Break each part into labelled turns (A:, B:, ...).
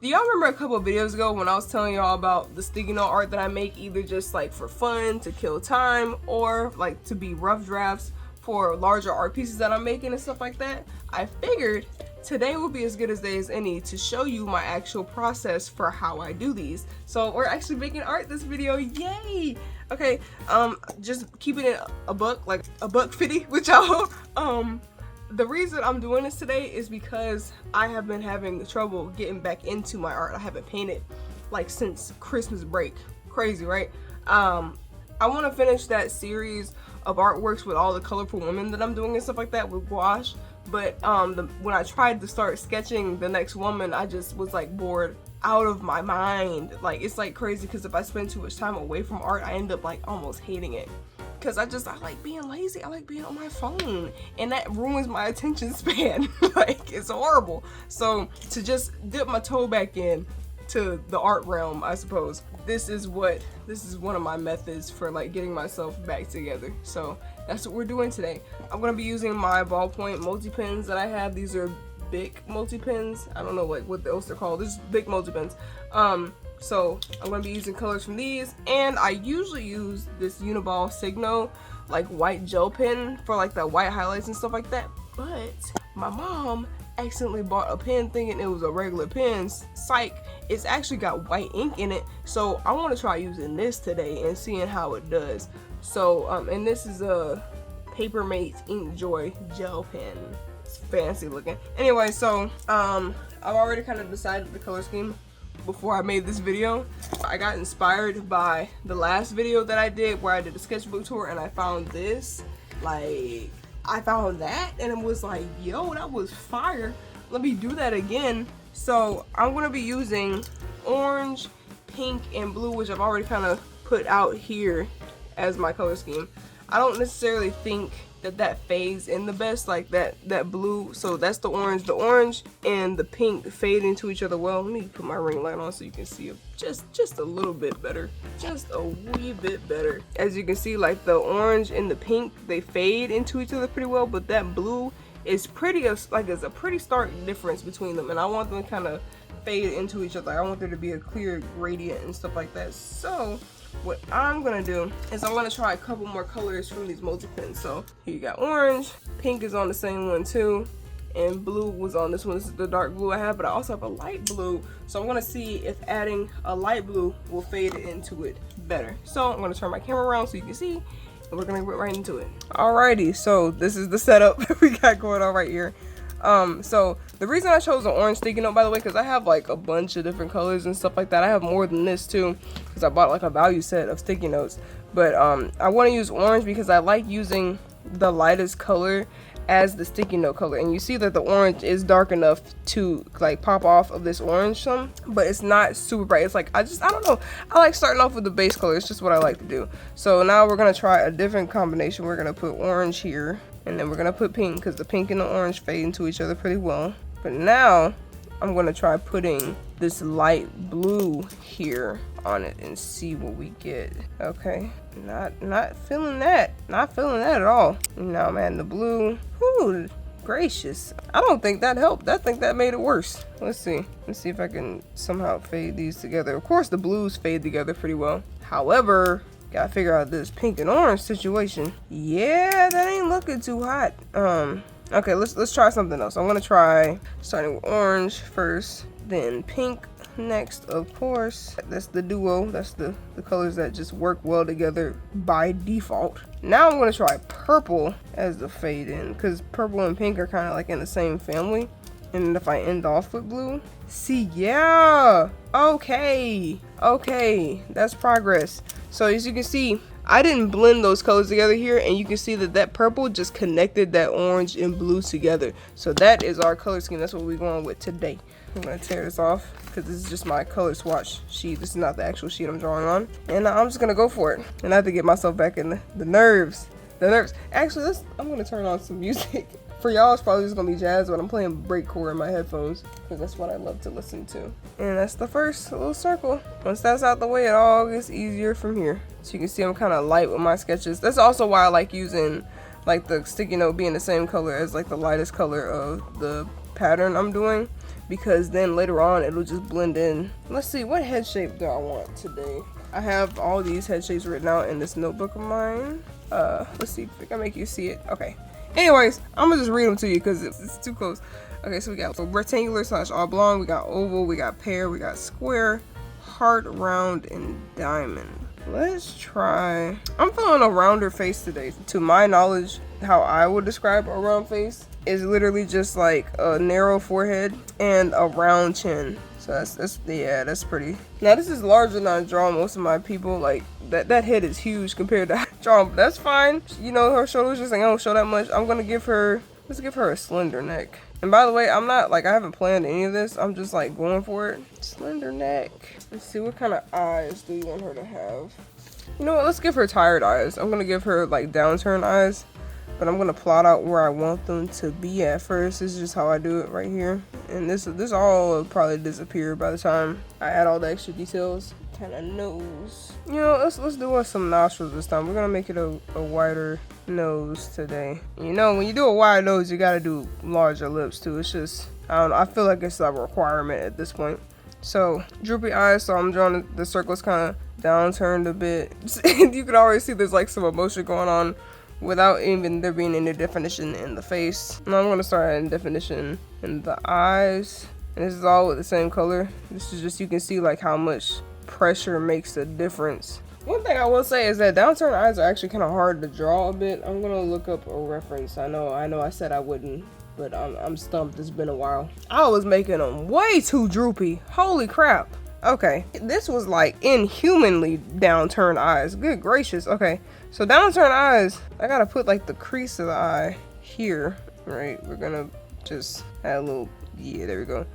A: Do y'all remember a couple of videos ago when I was telling y'all about the sticky note art that I make, either just like for fun, to kill time, or like to be rough drafts for larger art pieces that I'm making and stuff like that? I figured today will be as good a day as any to show you my actual process for how I do these. So we're actually making art this video, yay! Okay, just keeping it a buck, like a buck 50 with y'all. The reason I'm doing this today is because I have been having trouble getting back into my art. I haven't painted like since Christmas break. Crazy, right? I want to finish that series of artworks with all the colorful women that I'm doing and stuff like that with gouache. But when I tried to start sketching the next woman, I just was like bored out of my mind. Like, it's like crazy because if I spend too much time away from art, I end up like almost hating it. Because I like being lazy. I like being on my phone, and that ruins my attention span. Like, it's horrible. So to just dip my toe back in to the art realm, I suppose, this is one of my methods for like getting myself back together. So that's what we're doing today. I'm gonna be using my ballpoint multi pens that I have. These are big multi pens. I don't know what else they're called. This is big multi pens. So I'm going to be using colors from these, and I usually use this Uniball Signo like white gel pen for like the white highlights and stuff like that, but my mom accidentally bought a pen thinking it was a regular pen. Psych, it's actually got white ink in it, so I want to try using this today and seeing how it does. So and this is a Papermate Ink Joy gel pen. It's fancy looking. Anyway, so I've already kind of decided the color scheme before I made this video. I got inspired by the last video that I did where I did a sketchbook tour, and I found this. Like, I found that and it was like, yo, that was fire. Let me do that again. So I'm gonna be using orange, pink, and blue, which I've already kind of put out here as my color scheme. I don't necessarily think that fades in the best, like that blue. So that's the orange and the pink fade into each other well. Let me put my ring light on so you can see it just a little bit better, just a wee bit better. As you can see, like the orange and the pink, they fade into each other pretty well, but that blue is there's a pretty stark difference between them, and I want them to kind of fade into each other. I want there to be a clear gradient and stuff like that. So what I'm gonna do is I'm gonna try a couple more colors from these multi pens. So here you got orange, pink is on the same one too, and blue was on this one. This is the dark blue I have, but I also have a light blue. So I'm gonna see if adding a light blue will fade into it better. So I'm gonna turn my camera around so you can see, and we're gonna get right into it. Alrighty, so this is the setup we got going on right here. So the reason I chose an orange sticky note, by the way, because I have like a bunch of different colors and stuff like that. I have more than this too, because I bought like a value set of sticky notes. But I want to use orange because I like using the lightest color as the sticky note color, and you see that the orange is dark enough to like pop off of this orange some, but it's not super bright. It's like, I don't know, I like starting off with the base color. It's just what I like to do. So now we're gonna try a different combination. We're gonna put orange here, and then we're gonna put pink, because the pink and the orange fade into each other pretty well. But now I'm gonna try putting this light blue here on it and see what we get. Okay, not feeling that at all. Now I'm adding the blue. Whew, gracious, I don't think that helped. I think that made it worse. Let's see if I can somehow fade these together. Of course the blues fade together pretty well, however, gotta figure out this pink and orange situation. Yeah, that ain't looking too hot. Okay, let's try something else. I'm gonna try starting with orange first, then pink next, of course. That's the duo. That's the colors that just work well together by default. Now I'm gonna try purple as the fade in, because purple and pink are kind of like in the same family. And if I end off with blue, see, yeah, okay, that's progress. So as you can see, I didn't blend those colors together here, and you can see that purple just connected that orange and blue together. So that is our color scheme. That's what we're going with today. I'm gonna tear this off because this is just my color swatch sheet. This is not the actual sheet I'm drawing on, and I'm just gonna go for it. And I have to get myself back in the nerves. Actually, I'm gonna turn on some music. For y'all, it's probably just gonna be jazz, but I'm playing breakcore in my headphones because that's what I love to listen to. And that's the first little circle. Once that's out the way, it all gets easier from here. So you can see I'm kind of light with my sketches. That's also why I like using like the sticky note being the same color as like the lightest color of the pattern I'm doing, because then later on it'll just blend in. Let's see, what head shape do I want today? I have all these head shapes written out in this notebook of mine. Let's see if I can make you see it. Okay. Anyways, I'm gonna just read them to you because it's too close. Okay, so we got rectangular / oblong, we got oval, we got pear, we got square, heart, round, and diamond. Let's try. I'm feeling a rounder face today. To my knowledge, how I would describe a round face is literally just like a narrow forehead and a round chin. So that's pretty. Now this is larger than I draw most of my people. Like that head is huge compared to drawing, but that's fine. You know, her shoulders just like, I don't show that much. I'm gonna give her, let's give her a slender neck. And by the way, I'm not like, I haven't planned any of this. I'm just like going for it. Slender neck. Let's see, what kind of eyes do you want her to have? You know what, let's give her tired eyes. I'm gonna give her like downturned eyes, but I'm gonna plot out where I want them to be at first. This is just how I do it right here. And this all will probably disappear by the time I add all the extra details. Kind of nose. You know, let's do some nostrils this time. We're gonna make it a wider nose today. You know, when you do a wide nose, you gotta do larger lips too. It's just, I don't know, I feel like it's a requirement at this point. So droopy eyes, so I'm drawing the circles kind of downturned a bit. You can already see there's like some emotion going on without even there being any definition in the face. Now I'm gonna start adding definition in the eyes, and this is all with the same color. This is just, you can see like how much pressure makes a difference. One thing I will say is that downturned eyes are actually kind of hard to draw a bit. I'm gonna look up a reference. I know I said I wouldn't, but I'm stumped. It's been a while. I was making them way too droopy. Holy crap. Okay, this was like inhumanly downturned eyes. Good gracious. Okay, so downturned eyes, I gotta put like the crease of the eye here, right? We're gonna just add a little, yeah, there we go.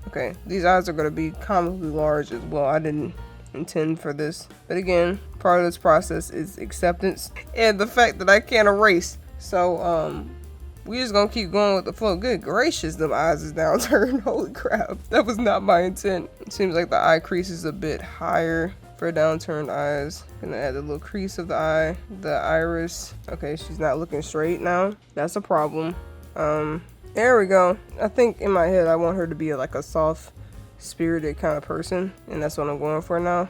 A: Okay, these eyes are gonna be comically large as well. I didn't intend for this, but again, part of this process is acceptance and the fact that I can't erase. So we just gonna keep going with the flow. Good gracious, them eyes is downturned. Holy crap, that was not my intent. It seems like the eye crease is a bit higher for downturned eyes. Gonna add a little crease of the eye, the iris. Okay, she's not looking straight now. That's a problem. There we go. I think in my head I want her to be like a soft spirited kind of person, and that's what I'm going for now.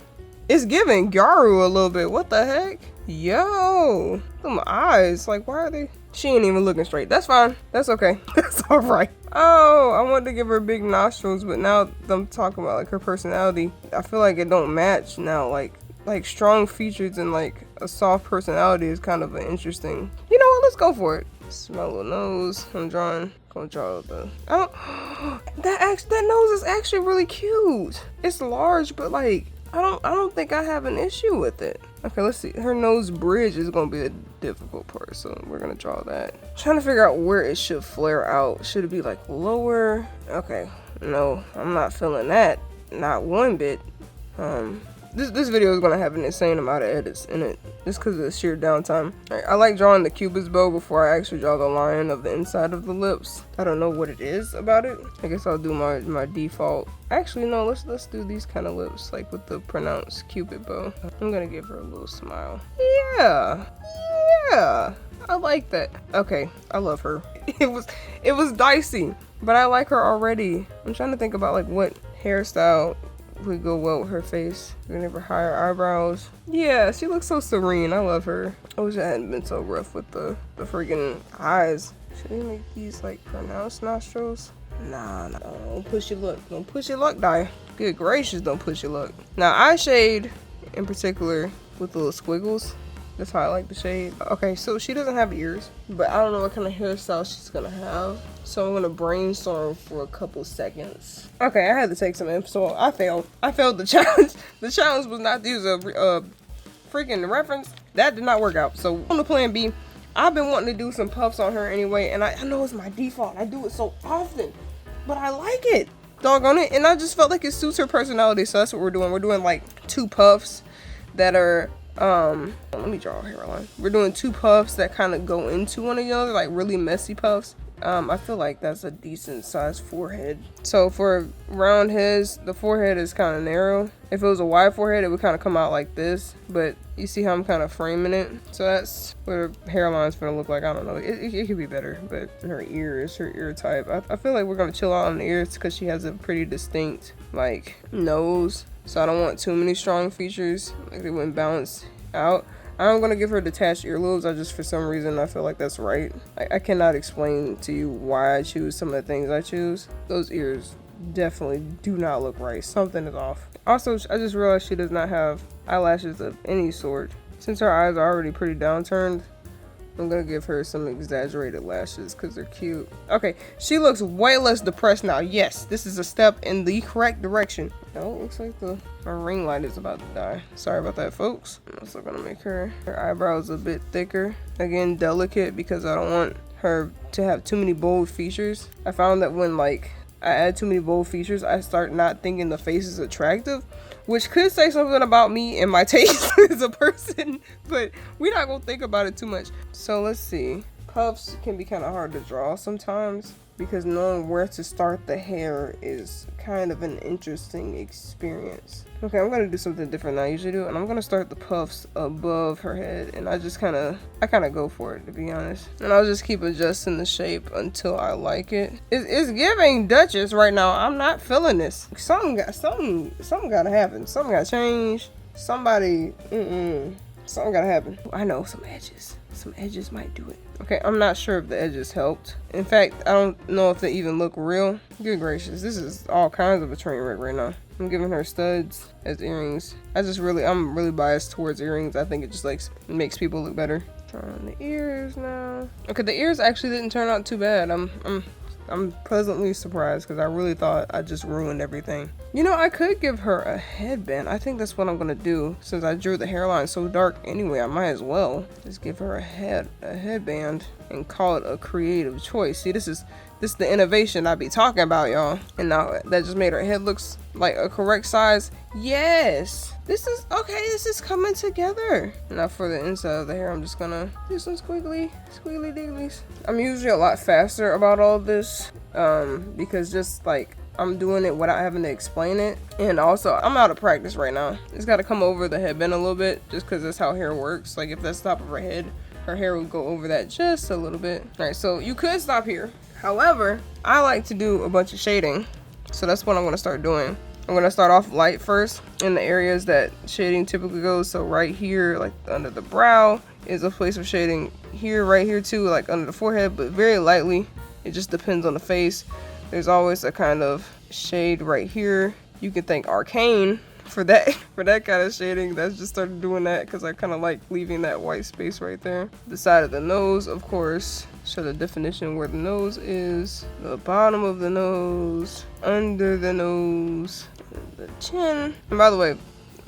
A: It's giving Gyaru a little bit. What the heck? Yo, them eyes, like, why are they? She ain't even looking straight. That's fine. That's okay. That's all right. Oh, I wanted to give her big nostrils, but now I'm talking about like her personality, I feel like it don't match now. Like strong features and like a soft personality is kind of an interesting. You know what? Let's go for it. Smell the nose. I'm gonna draw the. Oh, that nose is actually really cute. It's large, but like I don't think I have an issue with it. Okay, let's see. Her nose bridge is gonna be the difficult part, so we're gonna draw that. I'm trying to figure out where it should flare out. Should it be like lower? Okay, no, I'm not feeling that. Not one bit. This video is gonna have an insane amount of edits in it, just because of the sheer downtime. Right, I like drawing the cupid's bow before I actually draw the line of the inside of the lips. I don't know what it is about it. I guess I'll do my default. Actually, no, let's do these kind of lips, like with the pronounced cupid bow. I'm gonna give her a little smile. Yeah, I like that. Okay, I love her. It was dicey, but I like her already. I'm trying to think about like what hairstyle would go well with her face. We're gonna give her higher eyebrows. Yeah, she looks so serene. I love her. I wish I hadn't been so rough with the freaking eyes. Should we make these like pronounced nostrils? Nah, don't push your luck. Don't push your luck, die. Good gracious, don't push your luck. Now, eye shade in particular with the little squiggles. That's how I like the shade. Okay, so she doesn't have ears, but I don't know what kind of hairstyle she's gonna have. So I'm gonna brainstorm for a couple seconds. Okay, I had to take some info. I failed. I failed the challenge. The challenge was not to use a freaking reference. That did not work out. So on the plan B, I've been wanting to do some puffs on her anyway, and I know it's my default. I do it so often, but I like it. Doggone it. And I just felt like it suits her personality, so that's what we're doing. We're doing like 2 puffs that are let me draw a hairline. We're doing 2 puffs that kind of go into one another, like really messy puffs. I feel like that's a decent sized forehead. So for round heads, the forehead is kind of narrow. If it was a wide forehead, it would kind of come out like this, but you see how I'm kind of framing it? So that's what her hairline's gonna look like. I don't know, it could be better, but her ears, her ear type, I feel like we're gonna chill out on the ears because she has a pretty distinct like nose. So I don't want too many strong features, like they wouldn't balance out. I'm gonna give her detached earlobes. I just, for some reason, I feel like that's right. I cannot explain to you why I choose some of the things I choose. Those ears definitely do not look right. Something is off. Also, I just realized she does not have eyelashes of any sort. Since her eyes are already pretty downturned, I'm gonna give her some exaggerated lashes because they're cute. Okay, she looks way less depressed now. Yes, this is a step in the correct direction. Oh, it looks like her ring light is about to die. Sorry about that, folks. I'm also gonna make her eyebrows a bit thicker. Again, delicate because I don't want her to have too many bold features. I found that when like I add too many bold features, I start not thinking the face is attractive, which could say something about me and my taste as a person, but we're not gonna think about it too much. So let's see. Puffs can be kind of hard to draw sometimes because knowing where to start the hair is kind of an interesting experience. Okay, I'm gonna do something different than I usually do, and I'm gonna start the puffs above her head, and I kind of go for it, to be honest. And I'll just keep adjusting the shape until I like it. It's giving Duchess right now. I'm not feeling this. Something gotta happen. Something gotta change. Something gotta happen. I know, some edges might do it. Okay, I'm not sure if the edges helped. In fact, I don't know if they even look real. Good gracious, this is all kinds of a train wreck right now. I'm giving her studs as earrings. I'm really biased towards earrings. I think it just like makes people look better. Drawing the ears now. Okay, the ears actually didn't turn out too bad. I'm pleasantly surprised because I really thought I just ruined everything. You know, I could give her a headband. I think that's what I'm gonna do. Since I drew the hairline so dark anyway, I might as well just give her a headband and call it a creative choice. See, this is the innovation I be talking about, y'all. And now that just made her head looks like a correct size. Yes, this is coming together. Now for the inside of the hair, I'm just gonna do some squiggly digglies. I'm usually a lot faster about all this because just like I'm doing it without having to explain it, and also I'm out of practice right now. It's got to come over the headband a little bit just because that's how hair works. Like if that's the top of her head, her hair would go over that just a little bit. All right, so you could stop here. However, I like to do a bunch of shading, so that's what I'm gonna start doing. I'm gonna start off light first in the areas that shading typically goes. So right here, like under the brow, is a place of shading. Here, right here too, like under the forehead, but very lightly. It just depends on the face. There's always a kind of shade right here. You can thank Arcane for that kind of shading. That's just started doing that because I kind of like leaving that white space right there. The side of the nose, of course, show the definition where the nose is, the bottom of the nose, under the nose, the chin. And by the way,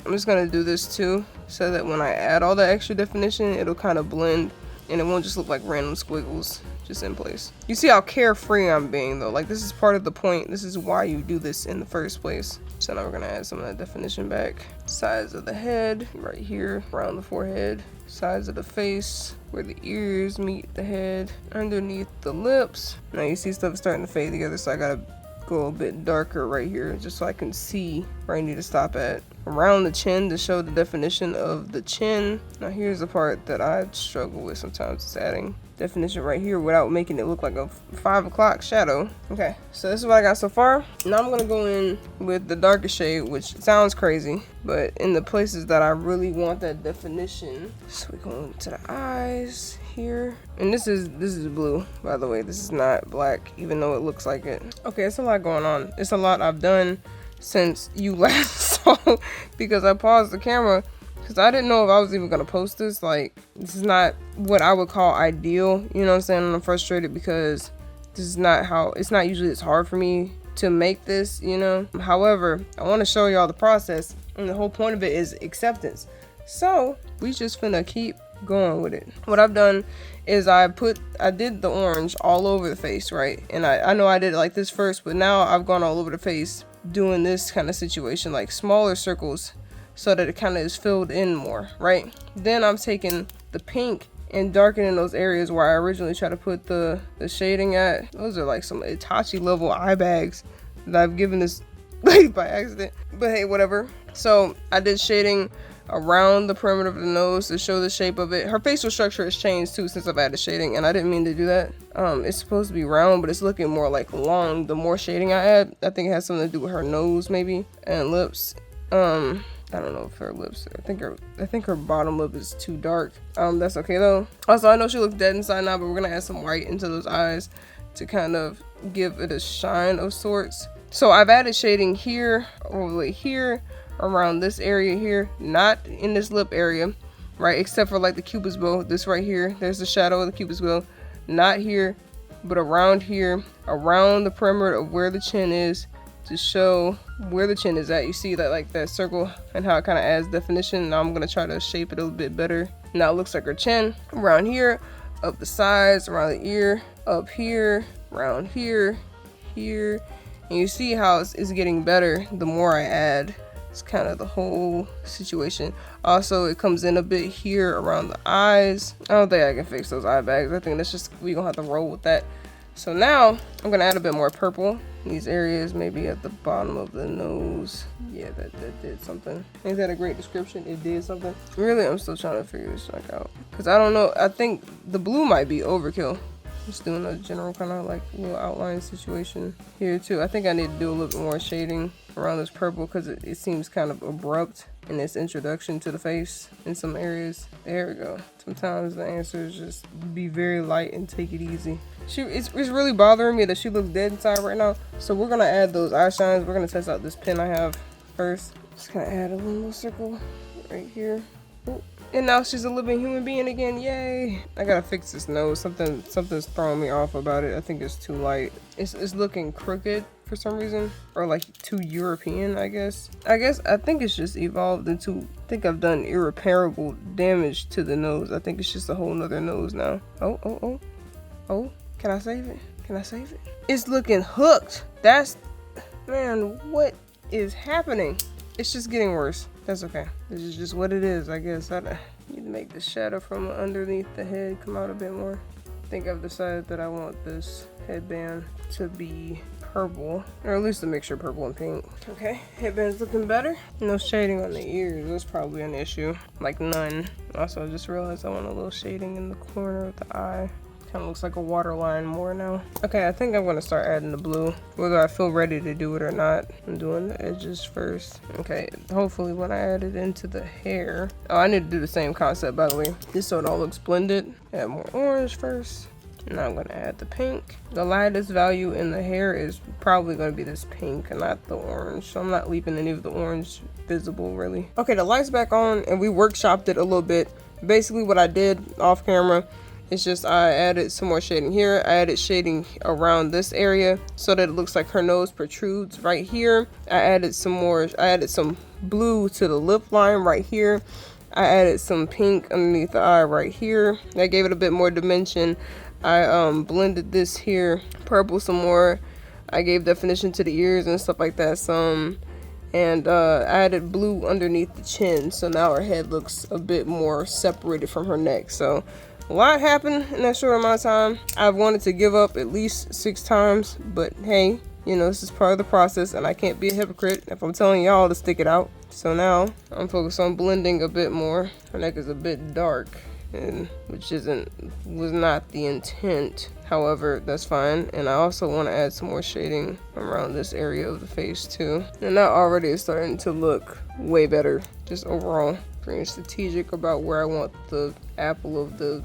A: I'm just gonna do this too so that when I add all the extra definition, it'll kind of blend and it won't just look like random squiggles just in place. You see how carefree I'm being though. Like this is part of the point. This is why you do this in the first place. So now we're gonna add some of that definition back. Sides of the head, right here, around the forehead. Sides of the face, where the ears meet the head. Underneath the lips. Now you see stuff starting to fade together, so I gotta go a bit darker right here just so I can see where I need to stop at. Around the chin to show the definition of the chin. Now here's the part that I struggle with sometimes, is adding definition right here without making it look like a 5 o'clock shadow. Okay, so this is what I got so far. Now I'm gonna go in with the darker shade, which sounds crazy, but in the places that I really want that definition. So we go into the eyes here, and this is blue, by the way. This is not black, even though it looks like it. Okay, it's a lot going on. It's a lot I've done since you last saw because I paused the camera because I didn't know if I was even gonna post this. Like, this is not what I would call ideal, you know what I'm saying? And I'm frustrated because this is not how, it's not usually as hard for me to make this, you know? However, I want to show y'all the process, and the whole point of it is acceptance. So we just finna keep going with it. What I've done is I did the orange all over the face, right? And I know I did it like this first, but now I've gone all over the face doing this kind of situation, like smaller circles, so that it kind of is filled in more, right? Then I'm taking the pink and darkening those areas where I originally tried to put the shading at. Those are like some Itachi level eye bags that I've given this like by accident, but hey, whatever. So I did shading around the perimeter of the nose to show the shape of it. Her facial structure has changed too since I've added shading, and I didn't mean to do that. It's supposed to be round, but it's looking more like long the more shading I add. I think it has something to do with her nose maybe, and lips. I don't know if her lips, I think her bottom lip is too dark. That's okay though. Also, I know she looks dead inside now, but we're gonna add some white into those eyes to kind of give it a shine of sorts. So I've added shading here, over like here, around this area here, not in this lip area, right? Except for like the cupid's bow, this right here. There's the shadow of the cupid's bow. Not here, but around here, around the perimeter of where the chin is, to show where the chin is at. You see that like that circle and how it kind of adds definition. Now I'm gonna try to shape it a little bit better. Now it looks like her chin around here, up the sides, around the ear, up here, around here, here. And you see how it's getting better the more I add. It's kind of the whole situation. Also, it comes in a bit here around the eyes. I don't think I can fix those eye bags. I think that's just, we're gonna have to roll with that. So now I'm gonna add a bit more purple in these areas, maybe at the bottom of the nose. Yeah, that did something. Ain't that a great description? It did something. Really, I'm still trying to figure this like out, because I don't know. I think the blue might be overkill. Just doing a general kind of like little outline situation here too. I think I need to do a little bit more shading around this purple because it seems kind of abrupt in its introduction to the face in some areas. There we go. Sometimes the answer is just be very light and take it easy. It's really bothering me that she looks dead inside right now. So we're gonna add those eye shines. We're gonna test out this pen I have first. Just gonna add a little circle right here. Ooh. And now she's a living human being again. Yay! I gotta fix this nose. Something's throwing me off about it. I think it's too light. It's looking crooked for some reason, or like too European, I guess. I think it's just evolved into, I think I've done irreparable damage to the nose. I think it's just a whole nother nose now. Oh, can I save it? Can I save it? It's looking hooked. Man, what is happening? It's just getting worse. That's okay. This is just what it is, I guess. I need to make the shadow from underneath the head come out a bit more. I think I've decided that I want this headband to be purple, or at least a mixture of purple and pink. Okay, headband's looking better. No shading on the ears. That's probably an issue. Like none. Also, I just realized I want a little shading in the corner of the eye. Kind of looks like a waterline more now. Okay, I think I'm gonna start adding the blue, whether I feel ready to do it or not. I'm doing the edges first. Okay, hopefully when I add it into the hair. Oh, I need to do the same concept, by the way, just so it all looks blended. Add more orange first. Now I'm gonna add the pink. The lightest value in the hair is probably gonna be this pink and not the orange. So I'm not leaving any of the orange visible really. Okay, the light's back on and we workshopped it a little bit. Basically what I did off camera, it's just I added some more shading here. I added shading around this area so that it looks like her nose protrudes right here. I added some blue to the lip line right here. I added some pink underneath the eye right here. I gave it a bit more dimension. I blended this here, purple some more. I gave definition to the ears and stuff like that some. And I added blue underneath the chin. So now her head looks a bit more separated from her neck. So a lot happened in that short amount of time. I've wanted to give up at least 6 times, but hey, you know, this is part of the process and I can't be a hypocrite if I'm telling y'all to stick it out. So now I'm focused on blending a bit more. Her neck is a bit dark, and which was not the intent. However, that's fine. And I also want to add some more shading around this area of the face too. And that already is starting to look way better, just overall. Being strategic about where I want the apple of the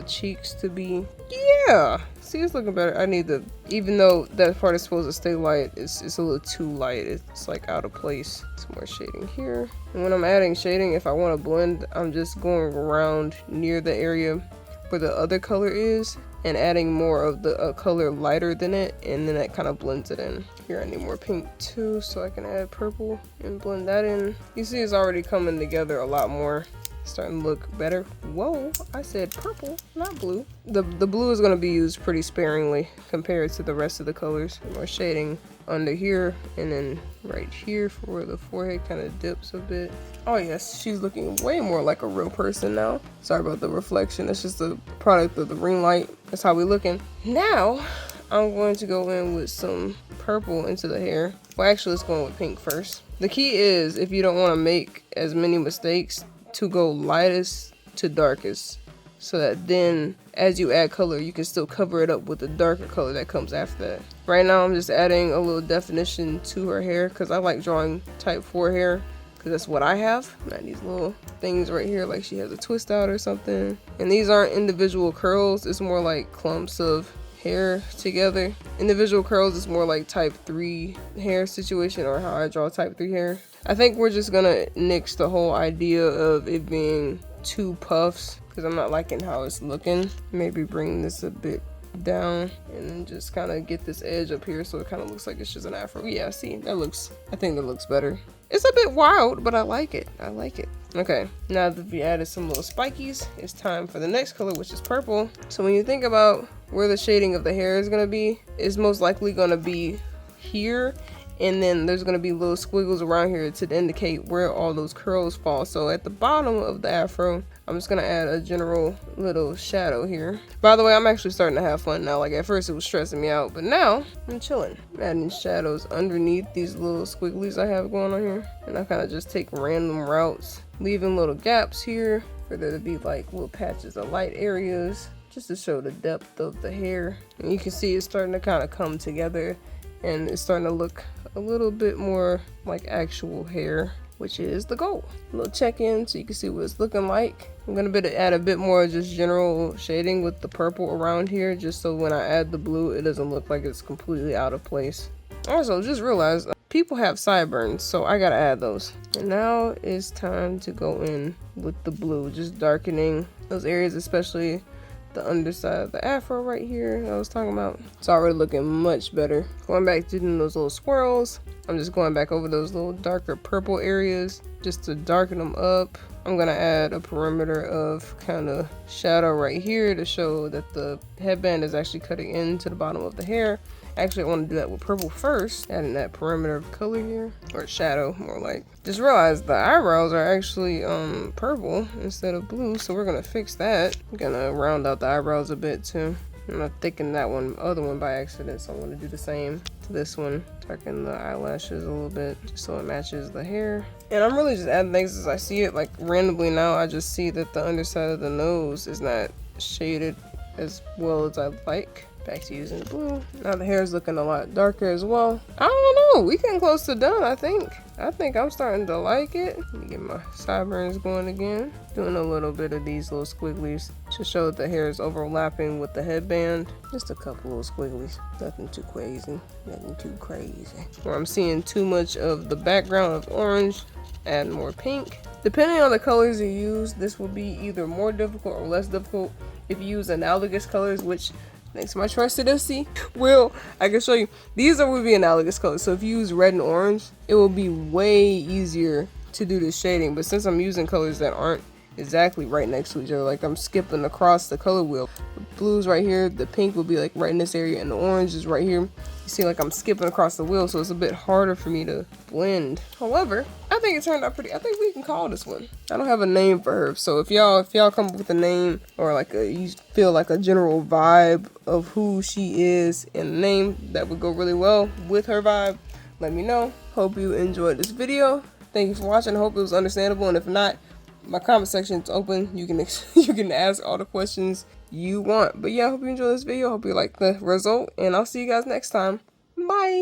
A: cheeks to be. Yeah, see, it's looking better. I need even though that part is supposed to stay light, it's a little too light. It's like out of place. Some more shading here. And when I'm adding shading, if I want to blend, I'm just going around near the area where the other color is and adding more of the color lighter than it, and then that kind of blends it in. Here I need more pink too, so I can add purple and blend that in. You see it's already coming together a lot more. Starting to look better. Whoa, I said purple, not blue. The blue is going to be used pretty sparingly compared to the rest of the colors. More shading under here, and then right here for where the forehead kind of dips a bit. Oh yes, she's looking way more like a real person now. Sorry about the reflection. It's just a product of the ring light. That's how we looking. Now, I'm going to go in with some purple into the hair. Well, actually, let's go in with pink first. The key is, if you don't want to make as many mistakes, to go lightest to darkest, so that then as you add color, you can still cover it up with the darker color that comes after that. Right now, I'm just adding a little definition to her hair because I like drawing type 4 hair, because that's what I have. Not these little things right here like she has a twist out or something. And these aren't individual curls, it's more like clumps of hair together. Individual curls is more like type 3 hair situation, or how I draw type 3 hair. I think we're just gonna nix the whole idea of it being 2 puffs because I'm not liking how it's looking. Maybe bring this a bit down and then just kind of get this edge up here so it kind of looks like it's just an afro. Yeah, see, I think that looks better. It's a bit wild, but I like it. I like it. Okay, now that we added some little spikies, it's time for the next color, which is purple. So when you think about where the shading of the hair is gonna be, it's most likely gonna be here, and then there's gonna be little squiggles around here to indicate where all those curls fall. So at the bottom of the afro, I'm just gonna add a general little shadow here. By the way, I'm actually starting to have fun now. Like at first it was stressing me out, but now I'm chilling. I'm adding shadows underneath these little squigglies I have going on here. And I kind of just take random routes, leaving little gaps here for there to be like little patches of light areas, just to show the depth of the hair. And you can see it's starting to kind of come together, and it's starting to look a little bit more like actual hair, which is the goal. A little check-in so you can see what it's looking like. I'm gonna add a bit more just general shading with the purple around here, just so when I add the blue, it doesn't look like it's completely out of place. Also, just realized people have sideburns, so I gotta add those. And now it's time to go in with the blue, just darkening those areas, especially the underside of the afro right here I was talking about. It's already looking much better. Going back to doing those little swirls, I'm just going back over those little darker purple areas just to darken them up. I'm gonna add a perimeter of kind of shadow right here to show that the headband is actually cutting into the bottom of the hair. Actually, I want to do that with purple first, adding that perimeter of color here, or shadow more like. Just realized the eyebrows are actually purple instead of blue, so we're gonna fix that. I'm gonna round out the eyebrows a bit too. I'm not thinking that other one by accident, so I'm gonna do the same to this one. Darken the eyelashes a little bit just so it matches the hair. And I'm really just adding things as I see it. Like randomly now, I just see that the underside of the nose is not shaded as well as I'd like. Back to using the blue. Now the hair is looking a lot darker as well. I don't know, we getting close to done, I think. I think I'm starting to like it. Let me get my sideburns going again. Doing a little bit of these little squigglies to show that the hair is overlapping with the headband. Just a couple little squigglies. Nothing too crazy. Nothing too crazy. Where I'm seeing too much of the background of orange, add more pink. Depending on the colors you use, this will be either more difficult or less difficult. If you use analogous colors, which thanks to my trusted Will, I can show you. These would be analogous colors. So if you use red and orange, it will be way easier to do the shading. But since I'm using colors that aren't exactly right next to each other, like I'm skipping across the color wheel. The blue's right here, the pink will be like right in this area, and the orange is right here. You see, like I'm skipping across the wheel, so it's a bit harder for me to blend. However, I think it turned out pretty. I think we can call this one. I don't have a name for her, so if y'all come up with a name, or like you feel like a general vibe of who she is and a name that would go really well with her vibe, let me know. Hope you enjoyed this video. Thank you for watching. I hope it was understandable, and if not, my comment section is open. You can ask all the questions you want. But yeah, I hope you enjoyed this video. Hope you like the result, and I'll see you guys next time. Bye.